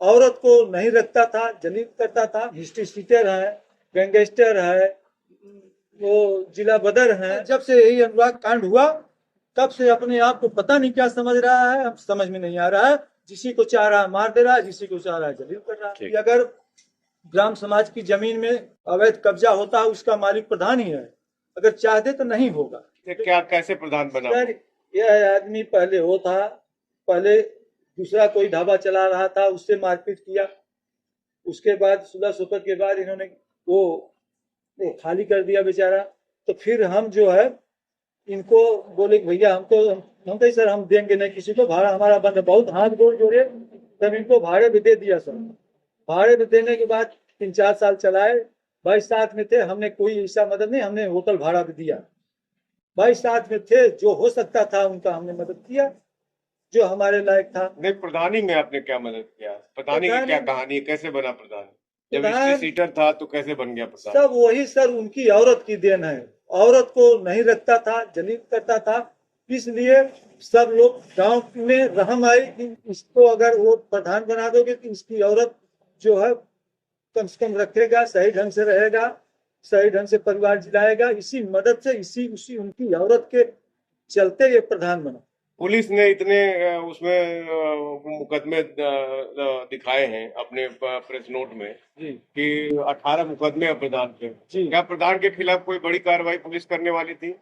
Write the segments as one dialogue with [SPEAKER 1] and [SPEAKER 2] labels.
[SPEAKER 1] औरत को नहीं रखता था, जलील करता था। हिस्ट्री शीटर है, गैंगस्टर है, वो जिला बदर है। जब से यही अनुराग कांड हुआ तब से अपने आप को पता नहीं क्या समझ रहा है, हम समझ में नहीं आ रहा है। जिसी को चाह रहा है मार दे रहा है, जिसी को चाह रहा है जलील कर रहा है। अगर ग्राम समाज की जमीन में अवैध कब्जा होता है, उसका मालिक प्रधान ही है। अगर चाहते तो नहीं होगा।
[SPEAKER 2] क्या कैसे प्रधान बना?
[SPEAKER 1] सर, यह आदमी पहले वो था, पहले दूसरा कोई ढाबा चला रहा था, उससे मारपीट किया। उसके बाद 1600 के बाद इन्होंने वो खाली कर दिया बेचारा। तो फिर हम जो है इनको बोले भैया हमको, हम कही सर हम देंगे नहीं किसी को, भाड़ा हमारा बंद है। बहुत हाथ गोड़ जोड़े, तब इनको भाड़े भी दे दिया सर। भाड़े में देने के बाद 3-4 साल चलाए। भाई साथ में थे, हमने कोई ऐसा मदद नहीं, हमने होटल भाड़ा भी दिया। भाई साथ में थे, जो हो सकता था उनका हमने मदद किया, जो हमारे लायक था।
[SPEAKER 2] नहीं, प्रधानी में आपने क्या मदद किया? प्रधानी की क्या कहानी है? कैसे बना प्रधान? जब हिस्ट्री सीटर था तो कैसे बन गया प्रधान?
[SPEAKER 1] सब वही सर उनकी औरत की देन है। औरत को नहीं रखता था, जलील करता था। इसलिए सब लोग गांव में रहम आई कि इसको अगर वो प्रधान बना दोगे तो इसकी औरत जो है कम से कम रखेगा, सही ढंग से रहेगा, सही ढंग से परिवार जिलाएगा। इसी मदद से, इसी उसी उनकी औरत के चलते ये प्रधान बना।
[SPEAKER 2] पुलिस ने इतने उसमें मुकदमे दिखाए हैं अपने प्रेस नोट में कि 18 मुकदमे हैं प्रधान पे। क्या प्रधान के खिलाफ कोई बड़ी कार्रवाई पुलिस करने वाली थी?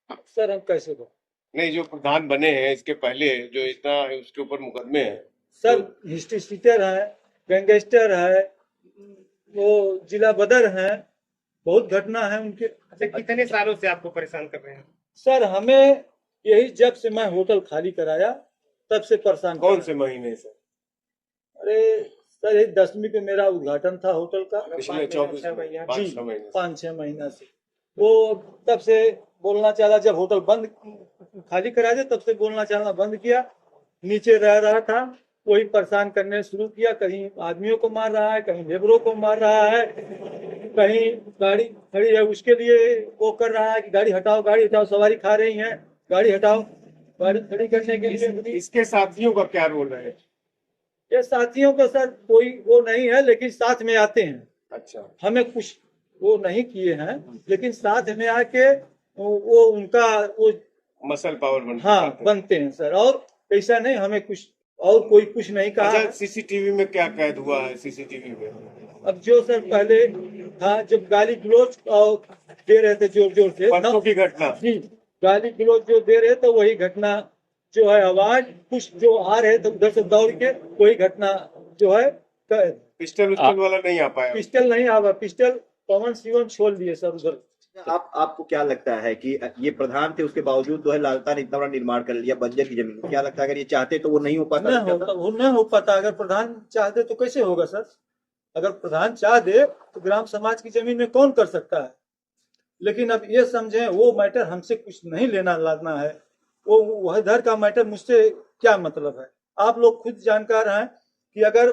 [SPEAKER 1] सर हम कैसे दो?
[SPEAKER 2] नहीं, जो प्रधान बने हैं इसके पहले जो इतना उसके ऊपर मुकदमे हैं
[SPEAKER 1] सर, हिस्ट्री शीटर है, गैंगस्टर है, वो जिला बदर है, बहुत घटना है उनके।
[SPEAKER 3] अच्छा, कितने सालों से आपको परेशान कर रहे हैं?
[SPEAKER 1] सर हमें यही जब से मैं होटल खाली कराया तब से परेशान।
[SPEAKER 2] कौन से महीने से?
[SPEAKER 1] अरे सर, ये 10वीं को मेरा उद्घाटन था होटल का,
[SPEAKER 2] पिछले 24
[SPEAKER 1] 5-6 महीना से। वो तब से बोलना चाहा, जब होटल बंद खाली करा दे तब से बोलना चाहना बंद किया। नीचे रह रहा था, वही परेशान करने शुरू किया। कहीं आदमियों को मार रहा है, कहीं लेबरों को मार रहा है, कहीं गाड़ी खड़ी है उसके लिए वो कर रहा है कि गाड़ी हटाओ, गाड़ी हटाओ, सवारी खा रही है, गाड़ी हटाओ। गाड़ी खड़ी करने के लिए
[SPEAKER 2] इसके साथियों का क्या रोल है?
[SPEAKER 1] ये साथियों का सर कोई वो नहीं है, लेकिन साथ में आते हैं।
[SPEAKER 2] अच्छा,
[SPEAKER 1] हमें कुछ वो नहीं किए हैं, लेकिन साथ में आके वो उनका वो
[SPEAKER 2] मसल पावर
[SPEAKER 1] बनते हैं सर। और ऐसा नहीं, हमें कुछ और कोई कुछ नहीं कहा।
[SPEAKER 2] अच्छा, सीसीटीवी में क्या कैद हुआ है? सीसीटीवी में
[SPEAKER 1] अब जो सर पहले था, जब गाली गलौज दे रहे थे जोर जोर से,
[SPEAKER 2] परसों की घटना
[SPEAKER 1] जी, गाली गलौज जो दे रहे थे वही घटना जो है, आवाज कुछ जो आ रहे थे उधर से दौड़ के, वही घटना जो है।
[SPEAKER 2] पिस्टल वाला नहीं आ पाया?
[SPEAKER 1] पिस्टल नहीं आवा, पिस्टल पवन सिंह छोड़ दिए सर उधर।
[SPEAKER 4] आपको क्या लगता है कि ये प्रधान थे, उसके बावजूद जो है लालता ने इतना बड़ा निर्माण कर लिया बंजर की जमीन? क्या लगता है अगर ये चाहते तो वो नहीं हो पाता?
[SPEAKER 1] वो नहीं हो पाता। अगर प्रधान चाहते तो कैसे होगा सर? अगर प्रधान चाह दे तो ग्राम समाज की जमीन में कौन कर सकता है? लेकिन अब ये समझे, वो मैटर हमसे कुछ नहीं लेना लाना है। वो वह इधर का मैटर मुझसे क्या मतलब है? आप लोग खुद जानकार हैं कि अगर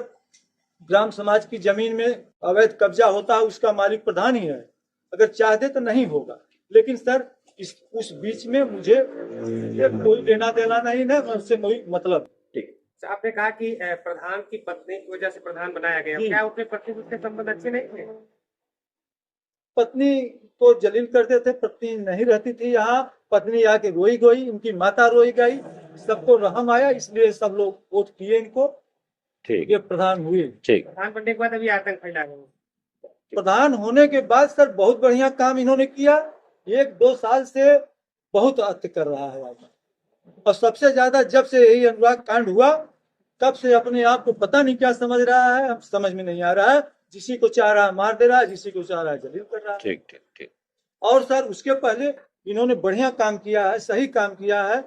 [SPEAKER 1] ग्राम समाज की जमीन में अवैध कब्जा होता है, उसका मालिक प्रधान ही है। अगर चाहते तो नहीं होगा। लेकिन सर उस बीच में मुझे कोई लेना देना नहीं है, उससे कोई मतलब।
[SPEAKER 3] ठीक, आपने कहा कि प्रधान की पत्नी की वजह से प्रधान बनाया गया, क्या उसके पत्नी उसके संबंध अच्छे नहीं थे?
[SPEAKER 1] पत्नी को जलील करते थे, पत्नी नहीं रहती थी यहाँ। पत्नी आके रोई गई, उनकी माता रोई गई, सबको रहम आया, इसलिए सब लोग वोट किए इनको। ठीक, ये प्रधान हुए।
[SPEAKER 3] ठीक, प्रधान बनने के बाद अभी आतंक फैला है।
[SPEAKER 1] प्रधान होने के बाद सर बहुत बढ़िया काम इन्होंने किया। 1-2 साल से बहुत अत्य कर रहा है। और सबसे ज्यादा जब से यही अनुराग कांड हुआ तब से अपने आप को पता नहीं क्या समझ रहा है, हम समझ में नहीं आ रहा है। जिसी को चाह रहा है मार दे रहा है, जिसी को चाह रहा है जलील कर रहा है। ठीक ठीक ठीक। और सर उसके पहले इन्होंने बढ़िया काम किया है, सही काम किया है।